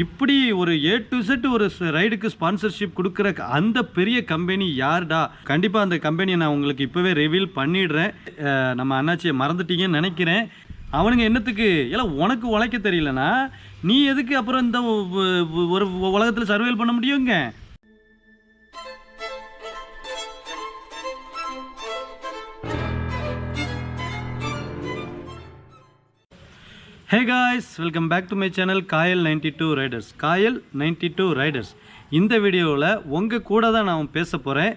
இப்படி ஒரு A to set ஒரு ரைடுக்கு ஸ்பான்சர்ஷிப் கொடுக்குற அந்த பெரிய கம்பெனி யாருடா? கண்டிப்பாக அந்த கம்பெனியை நான் உங்களுக்கு இப்போவே ரிவீல் பண்ணிடுறேன். நம்ம அண்ணாச்சியை மறந்துட்டீங்கன்னு நினைக்கிறேன். அவனுங்க என்னத்துக்கு எல்லாம் உனக்கு உழைக்க தெரியலனா நீ எதுக்கு அப்புறம் இந்த ஒரு உலகத்தில் சர்வைவல் பண்ண முடியுங்க? Hey guys, welcome back to my channel Kayal 92 riders. Kayal 92 riders. இந்த வீடியோவில் உங்கள் கூட தான் நான் பேச போகிறேன்.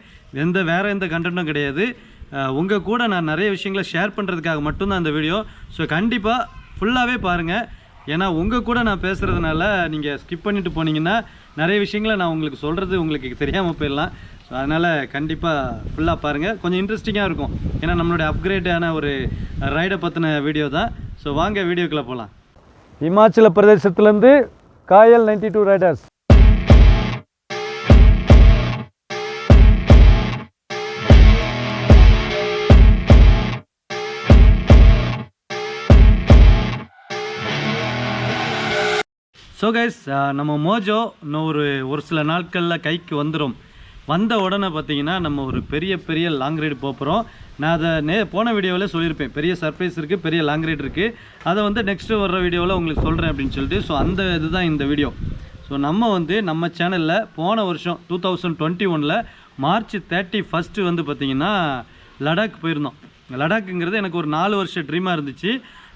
வேறு எந்த கண்டென்ட்டும் கிடையாது. உங்கள் கூட நான் நிறைய விஷயங்களை ஷேர் பண்ணுறதுக்காக மட்டும்தான் இந்த வீடியோ. ஸோ கண்டிப்பாக ஃபுல்லாகவே பாருங்கள். ஏன்னா உங்கள் கூட நான் பேசுகிறதுனால நீங்கள் ஸ்கிப் பண்ணிவிட்டு போனீங்கன்னா நிறைய விஷயங்களை நான் உங்களுக்கு சொல்கிறது உங்களுக்கு தெரியாமல் போயிடலாம். ஸோ அதனால் கண்டிப்பாக ஃபுல்லாக பாருங்கள். கொஞ்சம் இன்ட்ரெஸ்டிங்காக இருக்கும். ஏன்னா நம்மளுடைய அப்கிரேடான ஒரு ரைடை பற்றின வீடியோ தான். ஸோ வாங்க வீடியோக்குள்ளே போகலாம். இமாச்சல பிரதேசத்துலேருந்து காயல் 92 ரைடர்ஸ். ஸோ கைஸ், நம்ம மோஜோ இன்னும் ஒரு சில நாட்களில் கைக்கு வந்துடும். வந்த உடனே பார்த்தீங்கன்னா நம்ம ஒரு பெரிய லாங் ரைடு போகிறோம். நான் அதை போன வீடியோவில் சொல்லியிருப்பேன். பெரிய சர்ப்ரைஸ் இருக்குது, பெரிய லாங் ரைடு இருக்குது. அதை வந்து நெக்ஸ்ட்டு வர்ற வீடியோவில் உங்களுக்கு சொல்கிறேன் அப்படின்னு சொல்லிட்டு. ஸோ அந்த இதுதான் இந்த வீடியோ. ஸோ நம்ம சேனலில் போன வருஷம் 2021 மார்ச் 31 வந்து பார்த்திங்கன்னா லடாக் போயிருந்தோம். லடாக்குங்கிறது எனக்கு ஒரு 4 வருஷ ட்ரீமாக இருந்துச்சு.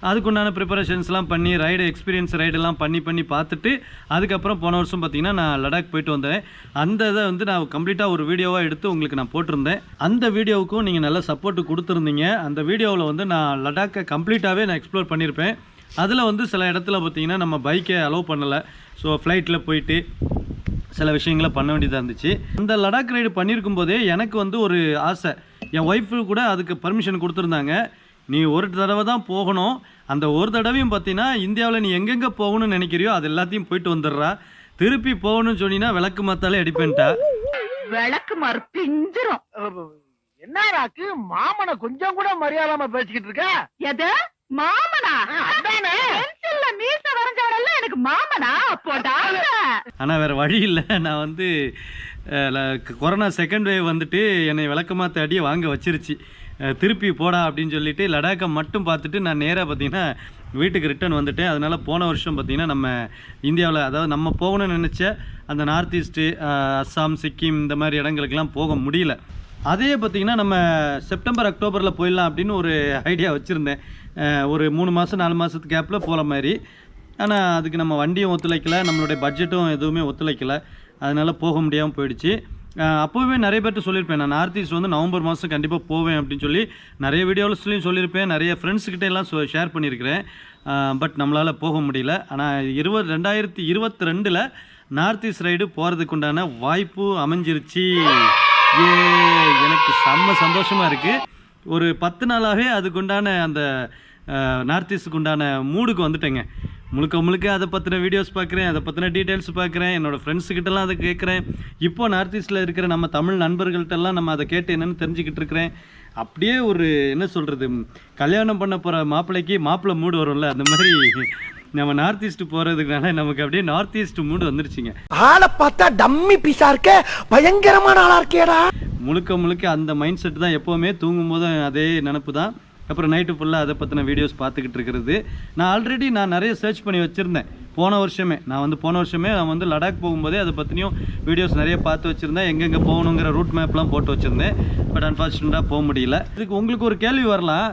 அதுக்குண்டான ப்ரிப்பரேஷன்ஸ்லாம் பண்ணி ரைடு எக்ஸ்பீரியன்ஸ் ரைடெல்லாம் பண்ணி பார்த்துட்டு அதுக்கப்புறம் போன வருஷம் பார்த்திங்கன்னா நான் லடாக் போயிட்டு வந்தேன். அந்த இதை வந்து நான் கம்ப்ளீட்டாக ஒரு வீடியோவாக எடுத்து உங்களுக்கு நான் போட்டிருந்தேன். அந்த வீடியோவுக்கும் நீங்கள் நல்ல சப்போர்ட்டு கொடுத்துருந்தீங்க. அந்த வீடியோவில் வந்து நான் லடாக்கை கம்ப்ளீட்டாகவே நான் எக்ஸ்ப்ளோர் பண்ணியிருப்பேன். அதில் வந்து சில இடத்துல பார்த்திங்கன்னா நம்ம பைக்கை அலோவ் பண்ணலை. ஸோ ஃப்ளைட்டில் போயிட்டு சில விஷயங்களை பண்ண வேண்டியதாக இருந்துச்சு. அந்த லடாக் ரைடு பண்ணியிருக்கும் போதே எனக்கு வந்து ஒரு ஆசை. என் ஒய்ஃபு கூட அதுக்கு பர்மிஷன் கொடுத்துருந்தாங்க. நீ ஒரு தடவை தான் போகணும். அந்த ஒரு தடவையும் பார்த்தீங்கன்னா இந்தியாவில் நீ எங்கெங்கே போகணும்னு நினைக்கிறியோ அது எல்லாத்தையும் போயிட்டு வந்துடுறா. திருப்பி போகணும்னு சொன்னீங்கன்னா விளக்கு மாத்தாலே அடிப்பேன்ட்டா. விளக்கு மாறு பிஞ்சிரும். என்ன ராக்கு மாமனை கொஞ்சம் கூட மரியாதாம பேசிக்கிட்டு இருக்க? எது மாமனா? அதானே பென்சில்ல மீச வரைஞ்சவரெல்லாம் எனக்கு மாமனா? போடா. ஆனால் வேறு வழி இல்லை. நான் வந்து கொரோனா செகண்ட் வேவ் வந்துட்டு என்னை விளக்கு மாற்ற அடியை வாங்க வச்சிருச்சு. திருப்பி போடா அப்படின்னு சொல்லிட்டு லடாக்கை மட்டும் பார்த்துட்டு நான் நேராக பார்த்திங்கன்னா வீட்டுக்கு ரிட்டர்ன் வந்துட்டேன். அதனால் போன வருஷம் பார்த்திங்கன்னா நம்ம இந்தியாவில், அதாவது நம்ம போகணும்னு நினச்ச அந்த நார்த் ஈஸ்ட்டு, அஸ்ஸாம், சிக்கிம் இந்த மாதிரி இடங்களுக்கெல்லாம் போக முடியல. அதே பார்த்திங்கன்னா நம்ம செப்டம்பர் அக்டோபரில் போயிடலாம் அப்படின்னு ஒரு ஐடியா வச்சுருந்தேன். ஒரு 3 மாதம் 4 மாதத்துக்கு கேப்பில் போகிற மாதிரி. ஆனால் அதுக்கு நம்ம வண்டியும் ஒத்துழைக்கலை, நம்மளுடைய பட்ஜெட்டும் எதுவுமே ஒத்துழைக்கலை. அதனால் போக முடியாமல் போயிடுச்சு. அப்போவே நிறைய பேர்ட்டு சொல்லியிருப்பேன், நான் நார்த் ஈஸ்ட் வந்து நவம்பர் மாதம் கண்டிப்பாக போவேன் அப்படின்னு சொல்லி நிறைய வீடியோஸ்லையும் சொல்லியிருப்பேன். நிறைய ஃப்ரெண்ட்ஸ்கிட்ட எல்லாம் ஷேர் பண்ணியிருக்கிறேன். பட் நம்மளால் போக முடியல. ஆனால் 2022 நார்த் ஈஸ்ட் ரைடு போகிறதுக்கு உண்டான வாய்ப்பு அமைஞ்சிருச்சு. எனக்கு செம்ம சந்தோஷமாக இருக்குது. ஒரு 10 நாளாகவே அதுக்குண்டான அந்த நார்த் ஈஸ்ட்டுக்கு உண்டான மூடுக்கு வந்துட்டேங்க. முழுக்க அதை பற்றின வீடியோஸ் பார்க்குறேன், அதை பற்றின டீட்டெயில்ஸ் பார்க்குறேன், என்னோடய ஃப்ரெண்ட்ஸுக்கிட்டலாம் அதை கேட்குறேன். இப்போ நார்த் ஈஸ்ட்டில் இருக்கிற நம்ம தமிழ் நண்பர்கள்ட்டெல்லாம் நம்ம அதை கேட்டு என்னென்னு தெரிஞ்சுக்கிட்டு இருக்கிறேன். அப்படியே ஒரு என்ன சொல்கிறது, கல்யாணம் பண்ண போகிற மாப்பிள்ளை மூடு வரும்ல, அந்த மாதிரி நம்ம நார்த் ஈஸ்ட் போகிறதுக்குனால நமக்கு அப்படியே நார்த் ஈஸ்ட் மூடு வந்துருச்சுங்க. ஆளை பார்த்தா டம்மி பீஸா இருக்க, பயங்கரமான ஆளா இருக்கேடா. முழுக்க அந்த மைண்ட் செட் தான். எப்போவுமே தூங்கும் போதும் அதே நினப்பு தான். அப்புறம் நைட்டு ஃபுல்லாக அதை பற்றின வீடியோஸ் பார்த்துக்கிட்டு இருக்கிறது. நான் நிறைய சர்ச் பண்ணி வச்சுருந்தேன். போன வருஷமே நான் வந்து லடாக் போகும்போதே அதை பற்றினியும் வீடியோஸ் நிறைய பார்த்து வச்சுருந்தேன். எங்கெங்கே போகணுங்கிற ரூட் மேப்லாம் போட்டு வச்சுருந்தேன். பட் அன்ஃபார்ச்சுனேட்டாக போக முடியல. இதுக்கு உங்களுக்கு ஒரு கேள்வி வரலாம்,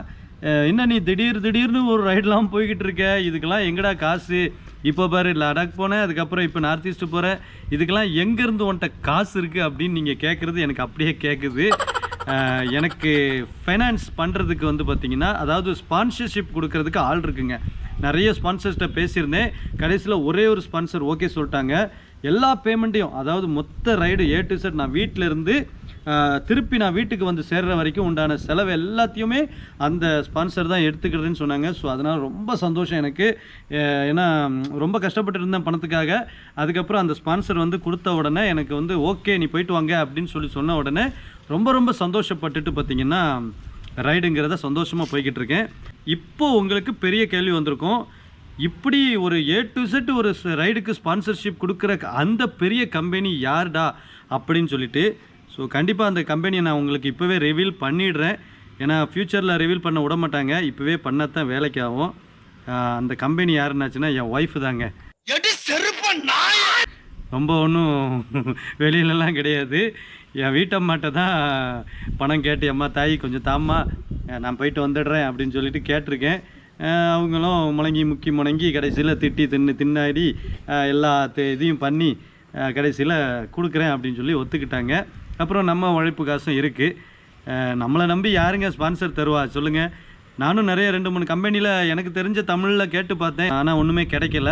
என்ன நீ திடீர்னு ஒரு ரைடெலாம் போய்கிட்டு இருக்க, இதுக்கெல்லாம் எங்கடா காசு? இப்போ பாரு லடாக் போனேன், அதுக்கப்புறம் இப்போ நார்த் ஈஸ்ட்டு போகிறேன், இதுக்கெல்லாம் எங்கேருந்து உன்ட்ட காசு இருக்குது அப்படின்னு நீங்கள் கேட்குறது எனக்கு அப்படியே கேட்குது. எனக்கு ஃபைனான்ஸ் பண்ணுறதுக்கு வந்து பார்த்திங்கன்னா, அதாவது ஸ்பான்சர்ஷிப் கொடுக்கறதுக்கு ஆள் இருக்குங்க. நிறைய ஸ்பான்சர்ஸ்கிட்ட பேசியிருந்தேன். கடைசியில் ஒரே ஒரு ஸ்பான்சர் ஓகே சொல்லிட்டாங்க. எல்லா பேமெண்ட்டையும், அதாவது மொத்த ரைடு ஏ டு செட் நான் வீட்டில் இருந்து திருப்பி நான் வீட்டுக்கு வந்து சேர்கிற வரைக்கும் உண்டான செலவு எல்லாத்தையுமே அந்த ஸ்பான்சர் தான் எடுத்துக்கிறதுன்னு சொன்னாங்க. ஸோ அதனால் ரொம்ப சந்தோஷம் எனக்கு. ஏன்னா ரொம்ப கஷ்டப்பட்டு இருந்தேன் பணத்துக்காக. அதுக்கப்புறம் அந்த ஸ்பான்சர் வந்து கொடுத்த உடனே எனக்கு வந்து ஓகே நீ போயிட்டு வாங்க அப்படின்னு சொன்ன உடனே ரொம்ப சந்தோஷப்பட்டுட்டு பார்த்திங்கன்னா ரைடுங்கிறத சந்தோஷமாக போய்கிட்டு இருக்கேன். இப்போது உங்களுக்கு பெரிய கேள்வி வந்திருக்கும், இப்படி ஒரு A to Z ஒரு ரைடுக்கு ஸ்பான்சர்ஷிப் கொடுக்குற அந்த பெரிய கம்பெனி யார்டா அப்படின்னு சொல்லிட்டு, ஸோ கண்டிப்பாக அந்த கம்பெனியை நான் உங்களுக்கு இப்போவே ரிவீல் பண்ணிடுறேன். ஏன்னா ஃப்யூச்சரில் ரிவீல் பண்ண விட மாட்டாங்க, இப்போவே பண்ணத்தான் வேலைக்கு ஆகும். அந்த கம்பெனி யாருன்னாச்சுன்னா என் ஒய்ஃபு தாங்க. ரொம்ப ஒன்றும் வெளியிலலாம் கிடையாது. என் வீட்டம்மாட்ட தான் பணம் கேட்டு, அம்மா தாய் கொஞ்சம் தாம்மா நான் போயிட்டு வந்துடுறேன் அப்படின்னு சொல்லிட்டு கேட்டிருக்கேன். அவங்களும் முடங்கி கடைசியில் தின்னாடி எல்லா இதையும் பண்ணி கடைசியில் கொடுக்குறேன் அப்படின்னு சொல்லி ஒத்துக்கிட்டாங்க. அப்புறம் நம்ம உழைப்பு காசும் இருக்குது. நம்மளை நம்பி யாருங்க ஸ்பான்சர் தருவா சொல்லுங்கள்? நானும் நிறைய 2-3 கம்பெனியில் எனக்கு தெரிஞ்ச தமிழில் கேட்டு பார்த்தேன், ஆனால் ஒன்றுமே கிடைக்கல.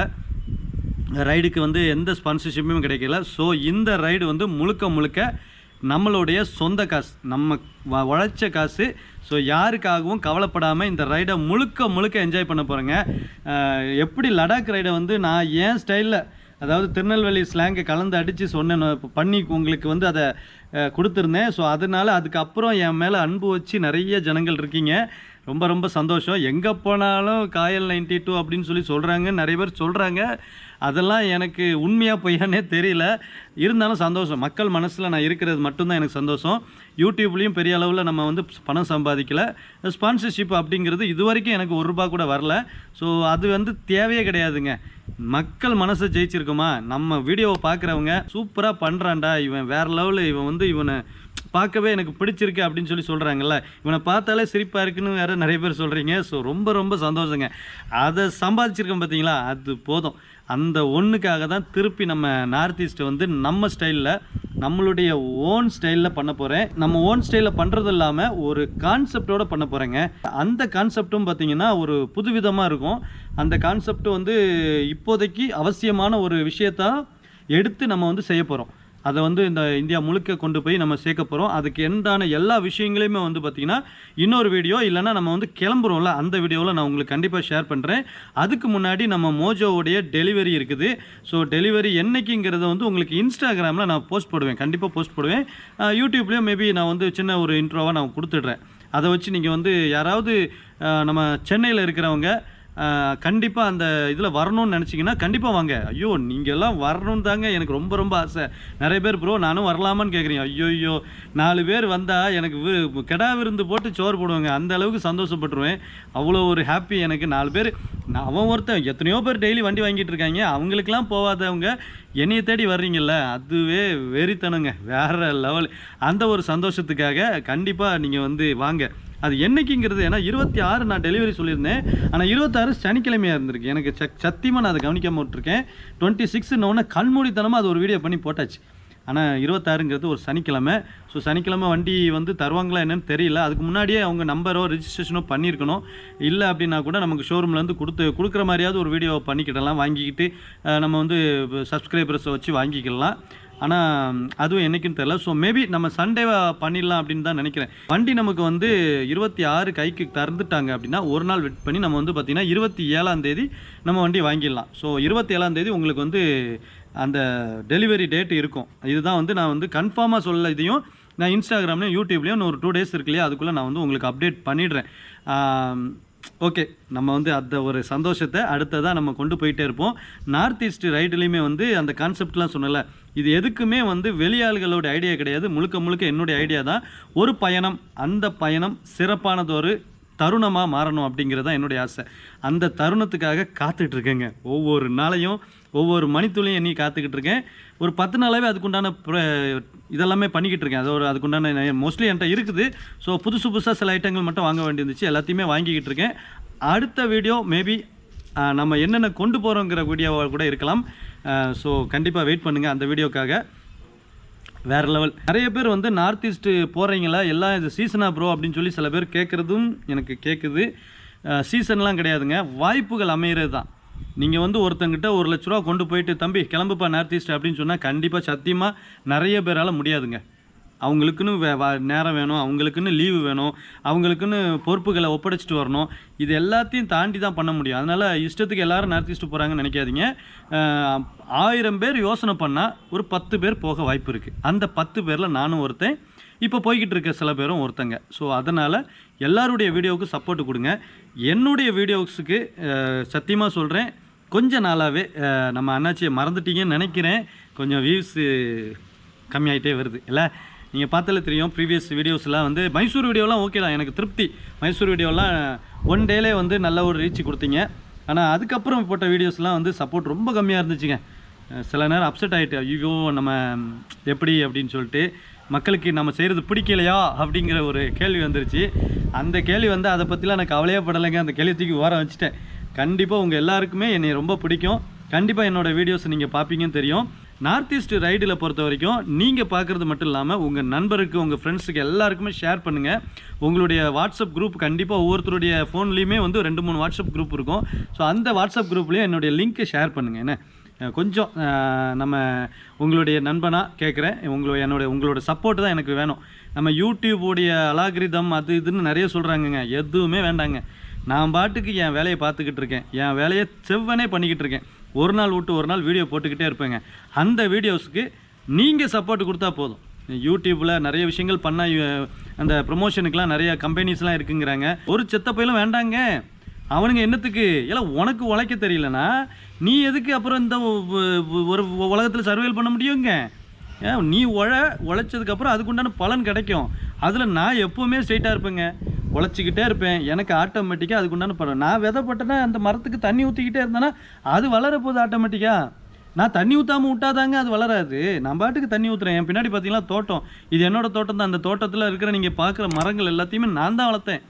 ரைடுக்கு வந்து எந்த ஸ்பான்சர்ஷிப்பும் கிடைக்கல. ஸோ இந்த ரைடு வந்து முழுக்க நம்மளுடைய சொந்த காசு, நம்ம உழைச்ச காசு. ஸோ யாருக்காகவும் கவலைப்படாமல் இந்த ரைடை முழுக்க என்ஜாய் பண்ண போகிறேங்க. எப்படி லடாக் ரைடை வந்து நான் ஏன் ஸ்டைலில், அதாவது திருநெல்வேலி ஸ்லாங்கை கலந்து அடித்து சொன்னேன் பண்ணி உங்களுக்கு வந்து அதை கொடுத்துருந்தேன். ஸோ அதனால் அதுக்கப்புறம் என் மேலே அன்பு வச்சு நிறைய ஜனங்கள் இருக்கீங்க. ரொம்ப சந்தோஷம். எங்கே போனாலும் காயல் 92 அப்படின்னு சொல்லி சொல்கிறாங்க, நிறைய பேர் சொல்கிறாங்க. அதெல்லாம் எனக்கு உண்மையாக பொய்யானே தெரியல. இருந்தாலும் சந்தோஷம். மக்கள் மனசில் நான் இருக்கிறது மட்டும்தான் எனக்கு சந்தோஷம். யூடியூப்லேயும் பெரிய அளவில் நம்ம வந்து பணம் சம்பாதிக்கல. ஸ்பான்சர்ஷிப் அப்படிங்கிறது இது வரைக்கும் எனக்கு ₹1 கூட வரல. ஸோ அது வந்து தேவையே கிடையாதுங்க. மக்கள் மனசை ஜெயிச்சிருக்குமா, நம்ம வீடியோவை பார்க்குறவங்க சூப்பராக பண்ணுறான்டா, இவன் வேறு லெவலில், இவன் வந்து இவனை பார்க்கவே எனக்கு பிடிச்சிருக்கு அப்படின்னு சொல்லி சொல்கிறாங்கல்ல, இவனை பார்த்தாலே சிரிப்பாக இருக்குன்னு வேறு நிறைய பேர் சொல்கிறீங்க. ஸோ ரொம்ப சந்தோஷங்க. அதை சம்பாதிச்சிருக்கோம் பார்த்தீங்களா, அது போதும். அந்த ஒன்றுக்காக தான் திருப்பி நம்ம நார்த் ஈஸ்ட்டை வந்து நம்ம ஸ்டைலில், நம்மளுடைய ஓன் ஸ்டைலில் பண்ண போகிறேன். நம்ம ஓன் ஸ்டைலில் பண்ணுறது இல்லாமல் ஒரு கான்செப்டோடு பண்ண போகிறேங்க. அந்த கான்செப்டும் பார்த்திங்கன்னா ஒரு புதுவிதமாக இருக்கும். அந்த கான்செப்ட் வந்து இப்போதைக்கு அவசியமான ஒரு விஷயத்தான் எடுத்து நம்ம வந்து செய்ய போகிறோம். அதை வந்து இந்த இந்தியா முழுக்க கொண்டு போய் நம்ம சேர்க்க போகிறோம். அதுக்கு எந்தான எல்லா விஷயங்களையுமே வந்து பார்த்திங்கன்னா இன்னொரு வீடியோ இல்லைனா நம்ம வந்து கிளம்புறோம்ல, அந்த வீடியோவில் நான் உங்களுக்கு கண்டிப்பாக ஷேர் பண்ணுறேன். அதுக்கு முன்னாடி நம்ம மோஜோவுடைய டெலிவரி இருக்குது. ஸோ டெலிவரி என்னைக்குங்கிறத வந்து உங்களுக்கு இன்ஸ்டாகிராமில் நான் போஸ்ட் போடுவேன், கண்டிப்பாக போஸ்ட் போடுவேன். யூடியூப்லேயும் மேபி நான் வந்து சின்ன ஒரு இன்ட்ரோவாக நான் கொடுத்துட்றேன். அதை வச்சு நீங்கள் வந்து யாராவது நம்ம சென்னையில் இருக்கிறவங்க கண்டிப்பாக அந்த இதில் வரணும்னு நினச்சிங்கன்னா கண்டிப்பாக வாங்க. ஐயோ நீங்கள்லாம் வரணும் தாங்க எனக்கு ரொம்ப ஆசை. நிறைய பேர் ப்ரோ நானும் வரலாமான்னு கேட்குறீங்க. ஐயோ 4 பேர் வந்தால் எனக்கு கெடா விருந்து போட்டு சோறு போடுவாங்க, அந்த அளவுக்கு சந்தோஷப்பட்டுருவேன். அவ்வளோ ஒரு ஹாப்பி எனக்கு. 4 பேர், அவன் ஒருத்தன், எத்தனையோ பேர் டெய்லி வண்டி வாங்கிட்டு இருக்காங்க, அவங்களுக்கெல்லாம் போகாதவங்க என்னையை தேடி வர்றீங்கல்ல, அதுவே வெறித்தனங்க, வேறு லெவல். அந்த ஒரு சந்தோஷத்துக்காக கண்டிப்பாக நீங்கள் வந்து வாங்க. அது என்னைக்குங்கிறது, ஏன்னா 26 நான் டெலிவரி சொல்லியிருந்தேன், ஆனால் 26 சனிக்கிழமையாக இருந்திருக்கு. எனக்கு சத்தியமாக நான் அதை கவனிக்காமல் விட்டுருக்கேன். 26 கண்மூடித்தனமாக அது ஒரு வீடியோ பண்ணி போட்டாச்சு. ஆனால் 26ங்கிறது ஒரு சனிக்கிழமை. ஸோ சனிக்கிழமை வண்டி வந்து தருவாங்களா என்னன்னு தெரியல. அதுக்கு முன்னாடியே அவங்க நம்பரோ ரெஜிஸ்ட்ரேஷனோ பண்ணியிருக்கணும். இல்லை அப்படின்னா கூட நமக்கு ஷோரூம்லேருந்து கொடுக்குற மாதிரியாவது ஒரு வீடியோ பண்ணிக்கிடலாம், வாங்கிக்கிட்டு நம்ம வந்து சப்ஸ்கிரைபர்ஸை வச்சு வாங்கிக்கலாம். ஆனால் அதுவும் என்றைக்குன்னு தெரியல. ஸோ மேபி நம்ம சண்டேவை பண்ணிடலாம் அப்படின்னு தான் நினைக்கிறேன். வண்டி நமக்கு வந்து 26 கைக்கு தந்துட்டாங்க அப்படின்னா ஒரு நாள் வெயிட் பண்ணி நம்ம வந்து பார்த்திங்கன்னா 27ஆம் தேதி நம்ம வண்டி வாங்கிடலாம். ஸோ 27ஆம் தேதி உங்களுக்கு வந்து அந்த டெலிவரி டேட் இருக்கும். இதுதான் வந்து நான் வந்து கன்ஃபார்மாக சொல்ல, இதையும் நான் இன்ஸ்டாகிராம்லேயும் யூடியூப்லேயும் ஒரு 2 டேஸ் இருக்கு இல்லையா, அதுக்குள்ளே நான் வந்து உங்களுக்கு அப்டேட் பண்ணிடுறேன். ஓகே, நம்ம வந்து அந்த ஒரு சந்தோஷத்தை அடுத்ததாக நம்ம கொண்டு போயிட்டே இருப்போம். நார்த் ஈஸ்ட் ரைடுலேயுமே வந்து அந்த கான்செப்ட்லாம் சொன்னல, இது எதுக்குமே வந்து வெளியாள்களோட ஐடியா கிடையாது, முழுக்க என்னுடைய ஐடியா தான். ஒரு பயணம், அந்த பயணம் சிறப்பானதொரு தருணமாக மாறணும் அப்படிங்கிறது தான் என்னுடைய ஆசை. அந்த தருணத்துக்காக காத்துட்ருக்கேங்க. ஒவ்வொரு நாளையும் ஒவ்வொரு மணித்துளையும் எண்ணி காத்துக்கிட்டு இருக்கேன். ஒரு 10 நாளாகவே அதுக்குண்டான இதெல்லாமே பண்ணிக்கிட்டு இருக்கேன். அதுக்குண்டான மோஸ்ட்லி என்கிட்ட இருக்குது. ஸோ புதுசாக சில ஐட்டங்கள் மட்டும் வாங்க வேண்டியிருந்துச்சு, எல்லாத்தையுமே வாங்கிக்கிட்டு இருக்கேன். அடுத்த வீடியோ மேபி நம்ம என்னென்ன கொண்டு போகிறோங்கிற வீடியோவாக கூட இருக்கலாம். ஸோ கண்டிப்பாக வெயிட் பண்ணுங்கள் அந்த வீடியோக்காக. வேறு லெவல். நிறைய பேர் வந்து நார்த் ஈஸ்ட்டு போகிறீங்களா, எல்லாம் இது சீசனா ப்ரோ அப்படின்னு சொல்லி சில பேர் கேட்குறதும் எனக்கு கேட்குது. சீசன்லாம் கிடையாதுங்க, வாய்ப்புகள் அமைகிறது தான். நீங்கள் வந்து ஒருத்தங்கிட்ட ₹1,00,000 கொண்டு போயிட்டு தம்பி கிளம்புப்பா நார்த் ஈஸ்ட் அப்படின்னு சொன்னால் கண்டிப்பாக சத்தியமாக நிறைய பேரால் முடியாதுங்க. அவங்களுக்குன்னு நேரம் வேணும், அவங்களுக்குன்னு லீவு வேணும், அவங்களுக்குன்னு பொறுப்புகளை ஒப்படைச்சிட்டு வரணும். இது எல்லாத்தையும் தாண்டி தான் பண்ண முடியும். அதனால் இஷ்டத்துக்கு எல்லோரும் நார்த் ஈஸ்ட்டு போகிறாங்கன்னு நினைக்காதீங்க. 1000 பேர் யோசனை பண்ணால் ஒரு 10 பேர் போக வாய்ப்பு இருக்குது. அந்த 10 பேரில் நானும் ஒருத்தன். இப்போ போய்கிட்டு இருக்க சில பேரும் ஒருத்தங்க. ஸோ அதனால் எல்லாருடைய வீடியோவுக்கு சப்போர்ட் கொடுங்க. என்னுடைய வீடியோஸுக்கு சத்தியமாக சொல்கிறேன், கொஞ்ச நாளாகவே நம்ம அண்ணாச்சியை மறந்துட்டீங்கன்னு நினைக்கிறேன். கொஞ்சம் வியூஸு கம்மியாகிட்டே வருது இல்லை? நீங்கள் பார்த்தாலே தெரியும். ப்ரீவியஸ் வீடியோஸ்லாம் வந்து மைசூர் வீடியோலாம் ஓகே தான், எனக்கு திருப்தி. மைசூர் வீடியோலாம் 1 டேலே வந்து நல்ல ஒரு ரீச் கொடுத்தீங்க. ஆனால் அதுக்கப்புறம் போட்ட வீடியோஸ்லாம் வந்து சப்போர்ட் ரொம்ப கம்மியாக இருந்துச்சுங்க. சில நேரம் அப்செட் ஆகிட்டு, ஐயோ நம்ம எப்படி அப்படின்னு சொல்லிட்டு, மக்களுக்கு நம்ம செய்கிறது பிடிக்கலையா அப்படிங்கிற ஒரு கேள்வி வந்துருச்சு. அந்த கேள்வி வந்து அதை பற்றிலாம் நான் கவலையே படலைங்க. அந்த கேள்வி தூக்கி ஓர வச்சுட்டேன். கண்டிப்பாக உங்கள் எல்லாருக்குமே என்னை ரொம்ப பிடிக்கும். கண்டிப்பாக என்னோடய வீடியோஸ் நீங்கள் பார்ப்பீங்கன்னு தெரியும். நார்த் ஈஸ்ட் ரைடில் பொறுத்த வரைக்கும் நீங்கள் பார்க்குறது மட்டும் இல்லாமல் உங்கள் நண்பருக்கு, உங்கள் ஃப்ரெண்ட்ஸுக்கு எல்லாருக்குமே ஷேர் பண்ணுங்கள். உங்களுடைய வாட்ஸ்அப் குரூப் கண்டிப்பாக ஒவ்வொருத்தருடைய ஃபோன்லேயுமே வந்து 2-3 வாட்ஸ்அப் குரூப் இருக்கும். ஸோ அந்த வாட்ஸ்அப் குரூப்லேயும் என்னுடைய லிங்க்கை ஷேர் பண்ணுங்கள். என்ன கொஞ்சம் நம்ம உங்களுடைய நண்பனாக கேட்குறேன். உங்களோட சப்போர்ட் தான் எனக்கு வேணும். நம்ம யூடியூபுடைய அலாகிரிதம் அது இதுன்னு நிறைய சொல்கிறாங்கங்க. எதுவுமே வேண்டாங்க. நான் பாட்டுக்கு என் வேலையை பார்த்துக்கிட்டு இருக்கேன். என் வேலையை செவ்வனே பண்ணிக்கிட்டு இருக்கேன். ஒரு நாள் விட்டு ஒரு நாள் வீடியோ போட்டுக்கிட்டே இருப்பேங்க. அந்த வீடியோஸுக்கு நீங்கள் சப்போர்ட் கொடுத்தா போதும். யூடியூப்பில் நிறைய விஷயங்கள் பண்ண அந்த ப்ரொமோஷனுக்கெலாம் நிறைய கம்பெனிஸ்லாம் இருக்குங்கிறாங்க. ஒரு செத்த பையலும் வேண்டாங்க. அவனுங்க என்னத்துக்கு? எல்லாம் உனக்கு உழைக்க தெரியலனா நீ எதுக்கு அப்புறம் இந்த ஒரு உலகத்தில் சர்வைவல் பண்ண முடியுங்க? நீ உழைச்சதுக்கப்புறம் அதுக்குண்டான பலன் கிடைக்கும். அதில் நான் எப்போவுமே ஸ்ட்ரெயிட்டாக இருப்பேங்க. உழைச்சிக்கிட்டே இருப்பேன். எனக்கு ஆட்டோமேட்டிக்காக அதுக்குண்டான பலன். நான் விதைப்பட்டேன்னா அந்த மரத்துக்கு தண்ணி ஊற்றிக்கிட்டே இருந்தேன்னா அது வளர போகுது ஆட்டோமேட்டிக்காக. நான் தண்ணி ஊற்றாமல் விட்டாதாங்க அது வளராது. நான் பாட்டுக்கு தண்ணி ஊற்றுறேன். என் பின்னாடி பார்த்தீங்கன்னா தோட்டம், இது என்னோடய தோட்டம் தான். அந்த தோட்டத்தில் இருக்கிற நீங்கள் பார்க்குற மரங்கள் எல்லாத்தையுமே நான் தான் வளர்த்தேன்.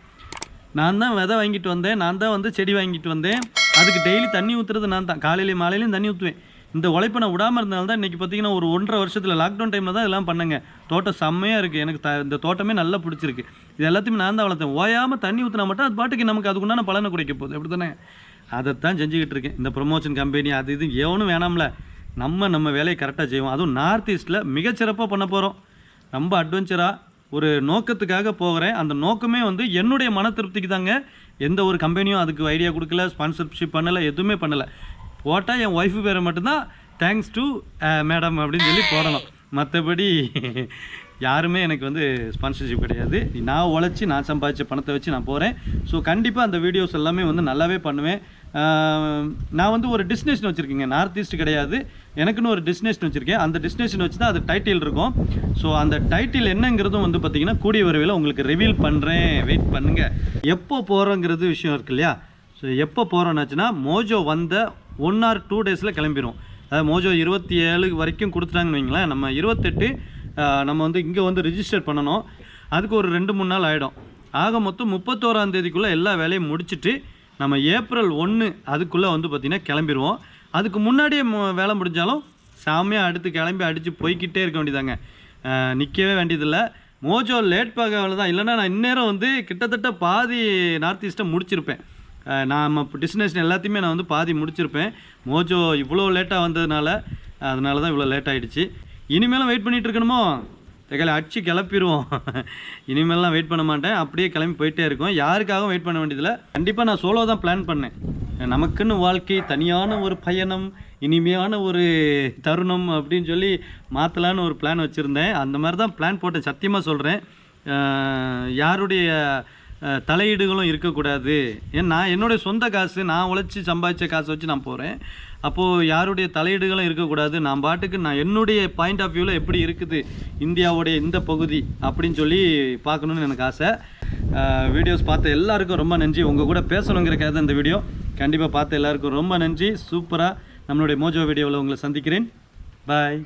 நான் தான் விதை வாங்கிட்டு வந்தேன். நான் தான் வந்து செடி வாங்கிட்டு வந்தேன். அதுக்கு டெய்லி தண்ணி ஊற்றுறது நான் தான். காலையிலையும் மாலையிலையும் தண்ணி ஊற்றுவேன். இந்த உழைப்பை நான் விடாமல் இருந்தனால தான் இன்றைக்கி பார்த்தீங்கன்னா ஒரு 1.5 வருஷத்தில் லாக்டவுன் டைமில் தான் இதெல்லாம் பண்ணேங்க. தோட்டம் செம்மையாக இருக்குது. எனக்கு இந்த தோட்டமே நல்லா பிடிச்சிருக்கு. இது எல்லாத்தையுமே நான் தான் வளர்த்தேன். ஓயாமல் தண்ணி ஊற்றினா மட்டும் அது பாட்டுக்கு நமக்கு அதுக்குண்டான பலனை குறைக்க போகுது. அப்படி தானே? அதைத்தான் செஞ்சுக்கிட்டு இருக்கேன். இந்த ப்ரொமோஷன் கம்பெனி அது இது எவனும் வேணாம்ல. நம்ம வேலையை கரெக்டாக செய்வோம். அதுவும் நார்த் ஈஸ்ட்டில் மிகச்சிறப்பாக பண்ண போகிறோம். ரொம்ப அட்வென்ச்சராக ஒரு நோக்கத்துக்காக போகிறேன். அந்த நோக்கமே வந்து என்னுடைய மன திருப்திக்கு தாங்க. எந்த ஒரு கம்பெனியும் அதுக்கு ஐடியா கொடுக்கல, ஸ்பான்சர்ஷிப் பண்ணலை, எதுவுமே பண்ணலை. போட்டால் என் ஒய்ஃபு பேரை மட்டும்தான் தேங்க்ஸ் டு மேடம் அப்படின்னு சொல்லி போடணும். மற்றபடி யாருமே எனக்கு வந்து ஸ்பான்சர்ஷிப் கிடையாது. நான் உழைச்சி நான் சம்பாதிச்ச பணத்தை வச்சு நான் போகிறேன். ஸோ கண்டிப்பாக அந்த வீடியோஸ் எல்லாமே வந்து நல்லாவே பண்ணுவேன். நான் வந்து ஒரு டெஸ்டினேஷன் வச்சுருக்கேங்க. நார்த் ஈஸ்ட் கிடையாது, எனக்குன்னு ஒரு டெஸ்டினேஷன் வச்சுருக்கேன். அந்த டெஸ்டினேஷன் வச்சு தான் அது டைட்டில் இருக்கும். ஸோ அந்த டைட்டில் என்னங்கிறதும் வந்து பார்த்திங்கன்னா கூடிய விரைவில் உங்களுக்கு ரிவீல் பண்ணுறேன். வெயிட் பண்ணுங்கள். எப்போ போகிறோங்கிறது விஷயம் இருக்கு இல்லையா? ஸோ எப்போ போகிறோன்னாச்சுன்னா மோஜோ வந்த 1 or 2 டேஸில் கிளம்பிடும். அதாவது மோஜோ 27 வரைக்கும் கொடுத்துட்டாங்கன்னு வைங்களேன். நம்ம 28 நம்ம வந்து இங்கே வந்து ரிஜிஸ்டர் பண்ணணும். அதுக்கு ஒரு 2-3 நாள் ஆகிடும். ஆக மொத்தம் 31ஆம் தேதிக்குள்ளே எல்லா வேலையும் முடிச்சுட்டு நம்ம ஏப்ரல் 1 அதுக்குள்ளே வந்து பார்த்திங்கன்னா கிளம்பிடுவோம். அதுக்கு முன்னாடியே வேலை முடிஞ்சாலும் சாமியாக அடுத்து கிளம்பி அடித்து போய்கிட்டே இருக்க வேண்டியதாங்க. நிற்கவே வேண்டியதில்லை. மோஜோ லேட் பார்க்கல தான். இல்லைனா நான் இந்நேரம் வந்து கிட்டத்தட்ட பாதி நார்த் ஈஸ்ட்டை முடிச்சிருப்பேன். நம்ம டெஸ்டினேஷன் எல்லாத்தையுமே நான் வந்து பாதி முடிச்சிருப்பேன். மோஜோ இவ்வளோ லேட்டாக வந்ததுனால அதனால தான் இவ்வளோ லேட் ஆகிடுச்சு. இனிமேலும் வெயிட் பண்ணிகிட்டு இருக்கணுமோ? தக்காளி அடிச்சு கிளப்பிடுவோம். இனிமேலாம் வெயிட் பண்ண மாட்டேன். அப்படியே கிளம்பி போயிட்டே இருக்கும். யாருக்காகவும் வெயிட் பண்ண வேண்டியதில்லை. கண்டிப்பாக நான் சோலோ தான் பிளான் பண்ணேன். நமக்குன்னு வாழ்க்கை, தனியான ஒரு பயணம், இனிமையான ஒரு தருணம் அப்படின்னு சொல்லி மாற்றலான்னு ஒரு பிளான் வச்சுருந்தேன். அந்த மாதிரி தான் பிளான் போட்டேன். சத்தியமாக சொல்கிறேன். யாருடைய தலையீடுகளும் இருக்கக்கூடாது. ஏன்னா என்னுடைய சொந்த காசு, நான் உழைச்சி சம்பாதிச்ச காசை வச்சு நான் போகிறேன். அப்போது யாருடைய தலையீடுகளும் இருக்கக்கூடாது. நான் பாட்டுக்கு நான் என்னுடைய பாயிண்ட் ஆஃப் வியூவில் எப்படி இருக்குது இந்தியாவுடைய இந்த பகுதி அப்படின்னு சொல்லி பார்க்கணுன்னு எனக்கு ஆசை. வீடியோஸ் பார்த்த எல்லாருக்கும் ரொம்ப நன்றி. உங்கள் கூட பேசணுங்கிறக்காக தான் இந்த வீடியோ. கண்டிப்பாக பார்த்த எல்லாருக்கும் ரொம்ப நன்றி. சூப்பராக நம்மளுடைய மோஜோ வீடியோவில் உங்களை சந்திக்கிறேன். பாய்.